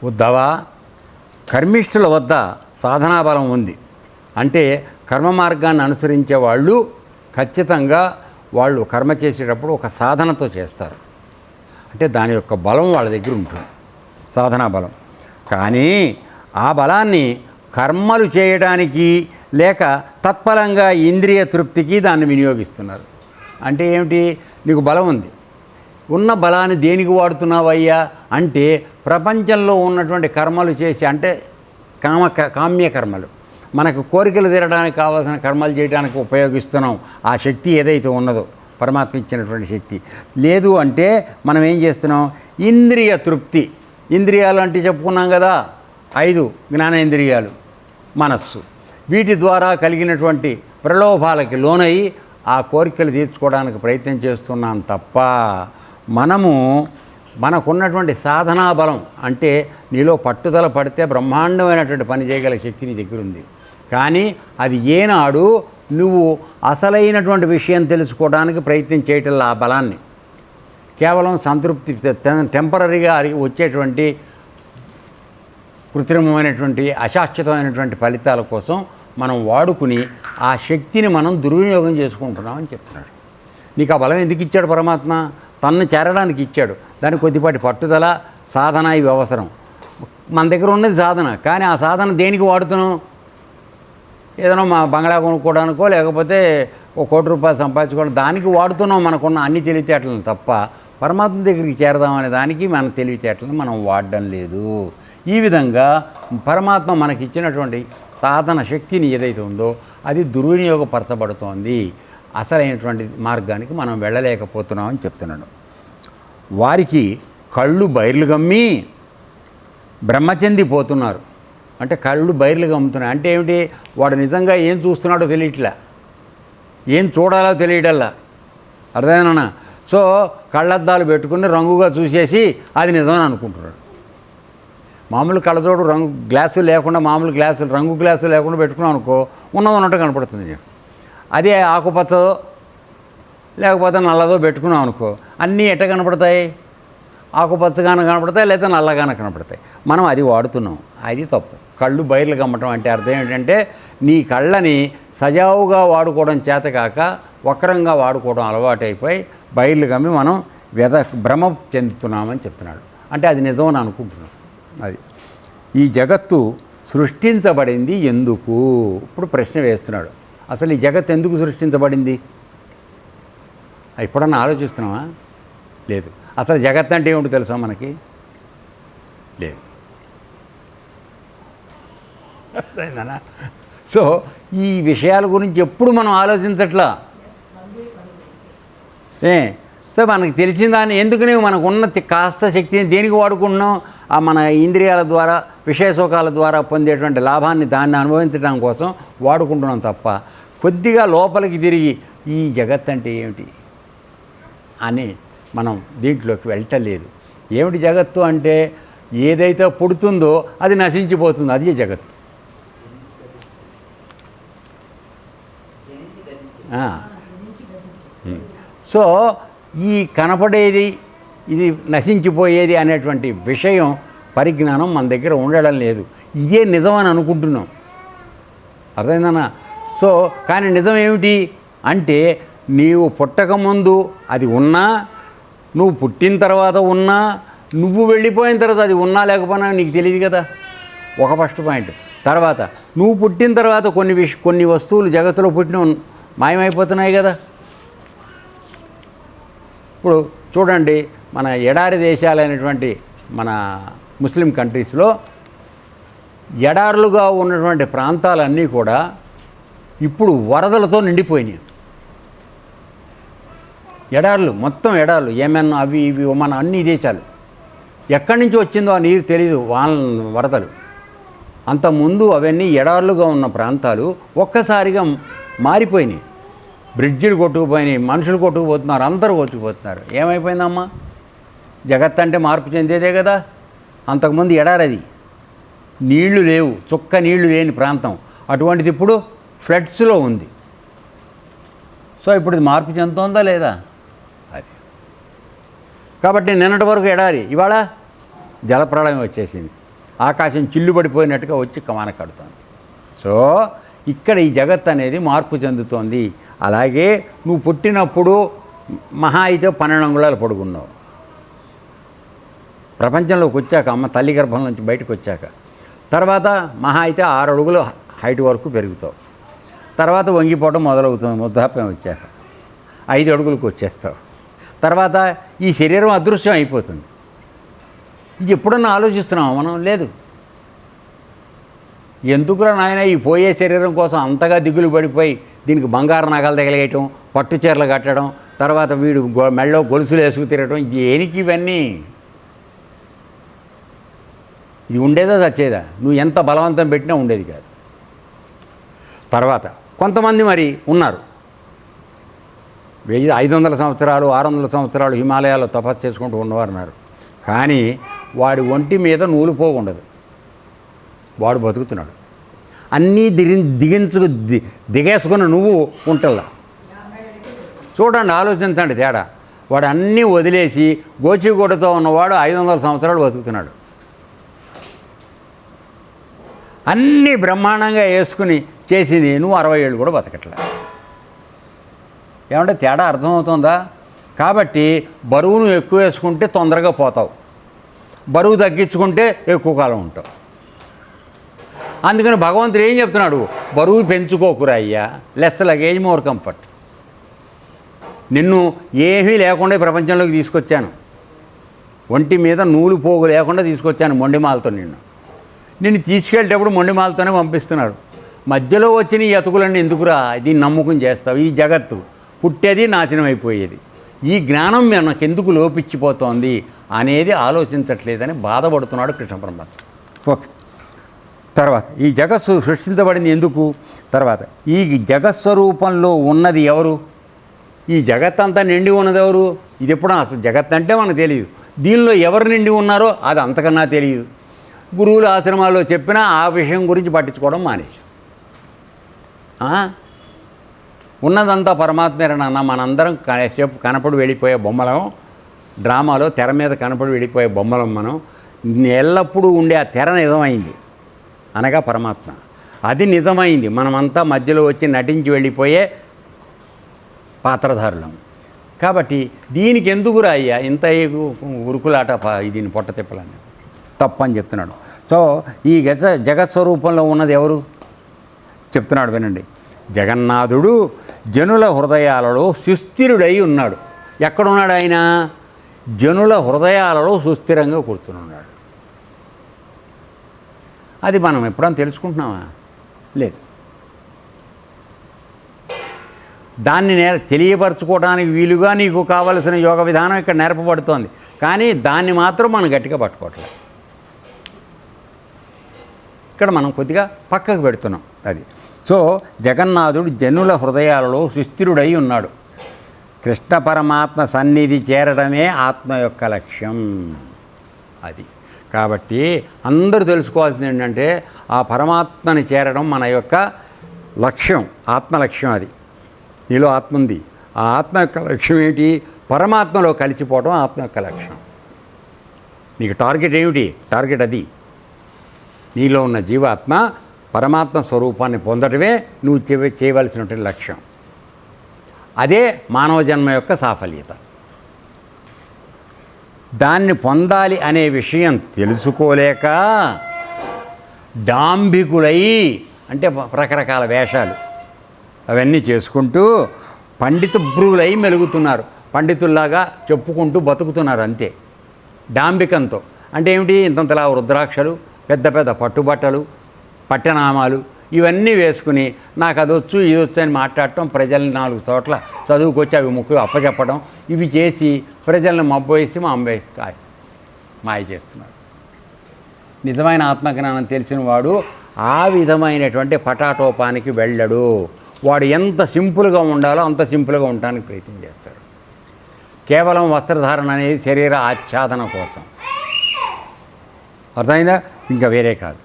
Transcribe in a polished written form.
ఉద్ధవ, కర్మిష్ఠుల వద్ద సాధనా బలం ఉంది. అంటే కర్మ మార్గాన్ని అనుసరించే వాళ్ళు ఖచ్చితంగా వాళ్ళు కర్మ చేసేటప్పుడు ఒక సాధనతో చేస్తారు. అంటే దాని యొక్క బలం వాళ్ళ దగ్గర ఉంటుంది, సాధనా బలం. కానీ ఆ బలాన్ని కర్మలు చేయడానికి లేక తత్పరంగా ఇంద్రియ తృప్తికి దాన్ని వినియోగిస్తున్నారు. అంటే ఏమిటి? నీకు బలం ఉంది, ఉన్న బలాన్ని దేనికి వాడుతున్నావయ్యా అంటే ప్రపంచంలో ఉన్నటువంటి కర్మలు చేసి, అంటే కామ్య కర్మలు, మనకు కోరికలు తీరడానికి కావాల్సిన కర్మలు చేయడానికి ఉపయోగిస్తున్నాం. ఆ శక్తి ఏదైతే ఉన్నదో పరమాత్మ ఇచ్చినటువంటి శక్తి. లేదు అంటే మనం ఏం చేస్తున్నాం? ఇంద్రియ తృప్తి. ఇంద్రియాలు అంటే చెప్పుకున్నాం కదా, 5 జ్ఞానేంద్రియాలు, మనస్సు, వీటి ద్వారా కలిగినటువంటి ప్రలోభాలకి లోనై ఆ కోరికలు తీర్చుకోవడానికి ప్రయత్నం చేస్తున్నాం తప్ప మనకున్నటువంటి సాధనా బలం, అంటే నీలో పట్టుదల పడితే బ్రహ్మాండమైనటువంటి పని చేయగల శక్తి నీ దగ్గర ఉంది. కానీ అది ఏనాడు నువ్వు అసలైనటువంటి విషయం తెలుసుకోవడానికి ప్రయత్నం చేయటంలో ఆ బలాన్ని కేవలం సంతృప్తి, టెంపరీగా వచ్చేటువంటి కృత్రిమమైనటువంటి అశాశ్వతమైనటువంటి ఫలితాల కోసం మనం వాడుకుని ఆ శక్తిని మనం దుర్వినియోగం చేసుకుంటున్నామని చెప్తున్నాడు. నీకు ఆ బలం ఎందుకు ఇచ్చాడు పరమాత్మ? తన్ను చేరడానికి ఇచ్చాడు. దానికి కొద్దిపాటి పట్టుదల, సాధన ఇవి అవసరం. మన దగ్గర ఉన్నది సాధన, కానీ ఆ సాధన దేనికి వాడుతున్నాం? ఏదైనా మా బంగ్లా కొనుక్కోవడానికో లేకపోతే ఒక ₹1 కోటి సంపాదించుకోవడం, దానికి వాడుతున్నాం మనకున్న అన్ని తెలివితేటలను తప్ప పరమాత్మ దగ్గరికి చేరదామనే దానికి మన తెలివితేటలను మనం వాడడం లేదు. ఈ విధంగా పరమాత్మ మనకిచ్చినటువంటి సాధన శక్తిని ఏదైతే ఉందో అది దుర్వినియోగపరచబడుతోంది. అసలైనటువంటి మార్గానికి మనం వెళ్ళలేకపోతున్నామని చెప్తున్నాడు. వారికి కళ్ళు బైర్లు గమ్మి బ్రహ్మచెందిపోతున్నారు. అంటే కళ్ళు బైర్లు గమ్ముతున్నాయి అంటే ఏమిటి? వాడు నిజంగా ఏం చూస్తున్నాడో తెలియట్లే, ఏం చూడాలో తెలియటల్లా. అర్థమైనా? సో కళ్ళద్దాలు పెట్టుకుని రంగుగా చూసేసి అది నిజమని అనుకుంటున్నాడు. మామూలు కళ్ళజోడు రంగు గ్లాసులు లేకుండా, మామూలు గ్లాసులు రంగు గ్లాసులు లేకుండా పెట్టుకున్నాం అనుకో, ఉన్నట్టు కనపడుతుంది. అదే ఆకుపచ్చదో లేకపోతే నల్లదో పెట్టుకున్నాం అనుకో, అన్నీ ఎట్ట కనపడతాయి? ఆకుపచ్చగానే కనపడతాయి, లేదా నల్లగానే కనపడతాయి. మనం అది వాడుతున్నాం, అది తప్పు. కళ్ళు బైర్లు గమ్మటం అంటే అర్థం ఏంటంటే నీ కళ్ళని సజావుగా వాడుకోవడం చేతకాక వక్రంగా వాడుకోవడం అలవాటైపోయి బైర్లు గమ్మి మనం భ్రమ చెందుతున్నామని చెప్తున్నాడు. అంటే అది నిజమని అనుకుంటున్నాం. అది ఈ జగత్తు సృష్టించబడింది ఎందుకు? ఇప్పుడు ప్రశ్న వేస్తున్నాడు. అసలు ఈ జగత్తు ఎందుకు సృష్టించబడింది? ఎప్పుడన్నా ఆలోచిస్తున్నావా? లేదు. అసలు జగత్ అంటే ఏమిటో తెలుసా మనకి? లేదు. సో ఈ విషయాల గురించి ఎప్పుడు మనం ఆలోచించట్లా. సో మనకు తెలిసిన దాన్ని ఎందుకని మనకు ఉన్న కాస్త శక్తిని దేనికి వాడుకుంటున్నాం? మన ఇంద్రియాల ద్వారా, విషయ సుఖాల ద్వారా పొందేటువంటి లాభాన్ని దాన్ని అనుభవించడం కోసం వాడుకుంటున్నాం తప్ప కొద్దిగా లోపలికి తిరిగి ఈ జగత్ అంటే ఏమిటి అని మనం దీంట్లోకి వెళ్ళటలేదు. ఏమిటి జగత్తు అంటే? ఏదైతే పుడుతుందో అది నశించిపోతుంది, అది జగత్తు. సో ఈ కనపడేది, ఇది నశించిపోయేది అనేటువంటి విషయం, పరిజ్ఞానం మన దగ్గర ఉండడం లేదు. ఇదే నిజం అని అనుకుంటున్నాం. అర్థమైందన్నా? సో కానీ నిజం ఏమిటి అంటే నీవు పుట్టకముందు అది ఉన్నా, నువ్వు పుట్టిన తర్వాత ఉన్నా, నువ్వు వెళ్ళిపోయిన తర్వాత అది ఉన్నా లేకపోయినా నీకు తెలియదు కదా. ఒక ఫస్ట్ పాయింట్. తర్వాత నువ్వు పుట్టిన తర్వాత కొన్ని వస్తువులు జగత్తులో పుట్టిన మాయమైపోతున్నాయి కదా. ఇప్పుడు చూడండి, మన ఎడారి దేశాలైనటువంటి మన ముస్లిం కంట్రీస్లో ఎడారులుగా ఉన్నటువంటి ప్రాంతాలన్నీ కూడా ఇప్పుడు వరదలతో నిండిపోయినాయి. ఎడారులు, మొత్తం ఎడారులు, యెమెన్ అవి ఇవి మన అన్ని దేశాలు. ఎక్కడి నుంచి వచ్చిందో ఆ నీరు తెలీదు, వరదలు. అంతకుముందు అవన్నీ ఎడారులుగా ఉన్న ప్రాంతాలు ఒక్కసారిగా మారిపోయినాయి. బ్రిడ్జిలు కొట్టుకుపోయినాయి, మనుషులు కొట్టుకుపోతున్నారు, అందరూ కొట్టుకుపోతున్నారు. ఏమైపోయిందమ్మా? జగత్ అంటే మార్పు చెందేదే కదా. అంతకుముందు ఎడారది, నీళ్లు లేవు, చుక్క నీళ్లు లేని ప్రాంతం. అటువంటిది ఇప్పుడు ఫ్లడ్స్లో ఉంది. సో ఇప్పుడు ఇది మార్పు చెందుతుందా లేదా? అది కాబట్టి నిన్నటి వరకు ఎడారి, ఇవాళ జలప్రళయం వచ్చేసింది. ఆకాశం చిల్లు పడిపోయినట్టుగా వచ్చి కమాన కడుతోంది. సో ఇక్కడ ఈ జగత్ అనేది మార్పు చెందుతోంది. అలాగే నువ్వు పుట్టినప్పుడు మహా అయితే 12 అంగుళాలు పొడుగున్నావు. ప్రపంచంలోకి వచ్చాక అమ్మ తల్లి గర్భం నుంచి బయటకు వచ్చాక తర్వాత మహా అయితే 6 అడుగులు హైట్ వరకు పెరుగుతావు. తర్వాత వంగిపోవడం మొదలవుతుంది. వృద్ధాప్యం వచ్చాక 5 అడుగులకు వచ్చేస్తావు. తర్వాత ఈ శరీరం అదృశ్యం అయిపోతుంది. ఇది ఎప్పుడన్నా ఆలోచిస్తున్నామా మనం? లేదు. ఎందుకురా నాయన ఈ పోయే శరీరం కోసం అంతగా దిగులు పడిపోయి దీనికి బంగారు నగలు తగిలేయటం, పట్టు చీరలు కట్టడం, తర్వాత వీడు మెళ్ళో గొలుసులు వేసుకు తిరగటం, దేనికి ఇవన్నీ? ఇది ఉండేదా చచ్చేదా? నువ్వు ఎంత బలవంతం పెట్టినా ఉండేది కాదు. తర్వాత కొంతమంది మరి ఉన్నారు 500 సంవత్సరాలు 600 సంవత్సరాలు హిమాలయాల్లో తపస్సు చేసుకుంటూ ఉన్నవారు ఉన్నారు. కానీ వాడి ఒంటి మీద నూలు పోగుండదు. వాడు బతుకుతున్నాడు. అన్నీ దిగేసుకుని నువ్వు ఉంటల్లా. చూడండి, ఆలోచించండి తేడా. వాడు అన్నీ వదిలేసి గోచిగూడతో ఉన్నవాడు 500 సంవత్సరాలు బతుకుతున్నాడు. అన్నీ బ్రహ్మాండంగా వేసుకుని చేసింది నువ్వు 60 ఏళ్ళు కూడా బతకట్లే. ఏమంటే తేడా అర్థమవుతుందా? కాబట్టి బరువును ఎక్కువ వేసుకుంటే తొందరగా పోతావు, బరువు తగ్గించుకుంటే ఎక్కువ కాలం ఉంటావు. అందుకని భగవంతుడు ఏం చెప్తున్నాడు? బరువు పెంచుకోకురా అయ్యా, లెస్ లగేజ్ మోర్ కంఫర్ట్. నిన్ను ఏమీ లేకుండా ప్రపంచంలోకి తీసుకొచ్చాను. ఒంటి మీద నూలు పోగు లేకుండా తీసుకొచ్చాను మొండిమాలతో. నిన్ను తీసుకెళ్ళేటప్పుడు మొండిమాలతోనే పంపిస్తున్నారు. మధ్యలో వచ్చిన ఈ అతుకులన్నీ ఎందుకురా? దీన్ని నమ్ముకుని చేస్తావు. ఈ జగత్తు పుట్టేది నాశనం అయిపోయేది. ఈ జ్ఞానం మనకెందుకు లోపించిపోతోంది అనేది ఆలోచించట్లేదని బాధపడుతున్నాడు కృష్ణ పరమాత్మ. ఓకే. తర్వాత ఈ జగస్సు సృష్టించబడింది ఎందుకు? తర్వాత ఈ జగత్స్వరూపంలో ఉన్నది ఎవరు? ఈ జగత్ అంతా నిండి ఉన్నది ఎవరు? ఇది ఎప్పుడు అసలు జగత్ అంటే మనకు తెలియదు. దీనిలో ఎవరు నిండి ఉన్నారో అది అంతకన్నా తెలియదు. గురువుల ఆశ్రమాల్లో చెప్పినా ఆ విషయం గురించి పట్టించుకోవడం మానేసి ఉన్నదంతా పరమాత్మేనన్న మనందరం కనపడి వెళ్ళిపోయే బొమ్మలం. డ్రామాలో తెర మీద కనపడి వెళ్ళిపోయే బొమ్మలం మనం. ఎల్లప్పుడూ ఉండే ఆ తెర నిజమైంది అనగా పరమాత్మ. అది నిజమైంది. మనమంతా మధ్యలో వచ్చి నటించి వెళ్ళిపోయే పాత్రధారులం. కాబట్టి దీనికి ఎందుకురా అయ్యా ఇంత ఉరుకులాట, దీన్ని పొట్ట తిప్పలని తప్పని చెప్తున్నాడు. సో ఈ జగత్స్వరూపంలో ఉన్నది ఎవరు చెప్తున్నాడు వినండి. జగన్నాథుడు జనుల హృదయాలలో సుస్థిరుడై ఉన్నాడు. ఎక్కడున్నాడు ఆయన? జనుల హృదయాలలో సుస్థిరంగా కూర్చున్నాడు. అది మనం ఎప్పుడైనా తెలుసుకుంటున్నామా? లేదు. దాన్ని తెలియపరచుకోవడానికి వీలుగా నీకు కావలసిన యోగ విధానం ఇక్కడ నేర్పబడుతోంది. కానీ దాన్ని మాత్రం మనం గట్టిగా పట్టుకోవట్లేదు. ఇక్కడ మనం కొద్దిగా పక్కకు పెడుతున్నాం అది. సో జగన్నాథుడు జనుల హృదయాలలో సుస్థిరుడై ఉన్నాడు. కృష్ణ పరమాత్మ సన్నిధి చేరడమే ఆత్మ యొక్క లక్ష్యం. అది కాబట్టి అందరూ తెలుసుకోవాల్సింది ఏంటంటే ఆ పరమాత్మని చేరడం మన యొక్క లక్ష్యం, ఆత్మ లక్ష్యం. అది నీలో ఆత్మ ఉంది. ఆ ఆత్మ యొక్క లక్ష్యం ఏంటి? పరమాత్మలో కలిసిపోవడం ఆత్మ యొక్క లక్ష్యం. నీకు టార్గెట్ ఏమిటి? టార్గెట్ అది. నీలో ఉన్న జీవాత్మ పరమాత్మ స్వరూపాన్ని పొందడమే నువ్వు చేయవలసినటువంటి లక్ష్యం. అదే మానవ జన్మ యొక్క సాఫల్యత. దాన్ని పొందాలి అనే విషయం తెలుసుకోలేక డాంబికులై, అంటే రకరకాల వేషాలు అవన్నీ చేసుకుంటూ పండిత భ్రువులై మెలుగుతున్నారు. పండితుల్లాగా చెప్పుకుంటూ బతుకుతున్నారు అంతే, డాంబికంతో. అంటే ఏమిటి? ఇంతంతలా రుద్రాక్షలు, పెద్ద పెద్ద పట్టుబట్టలు, పట్టనామాలు ఇవన్నీ వేసుకుని నాకు అది వచ్చు ఇది వచ్చు అని మాట్లాడటం, ప్రజల్ని 4 చోట్ల చదువుకొచ్చి అవి ముక్కు అప్పచెప్పడం, ఇవి చేసి ప్రజల్ని మబ్బోసి మాయ చేస్తున్నారు. నిజమైన ఆత్మజ్ఞానం తెలిసిన వాడు ఆ విధమైనటువంటి పటాటోపానికి వెళ్ళడు. వాడు ఎంత సింపుల్గా ఉండాలో అంత సింపుల్గా ఉండడానికి ప్రయత్నం చేస్తాడు. కేవలం వస్త్రధారణ అనేది శరీర ఆచ్ఛాదన కోసం. అర్థమైందా? ఇంకా వేరే కాదు.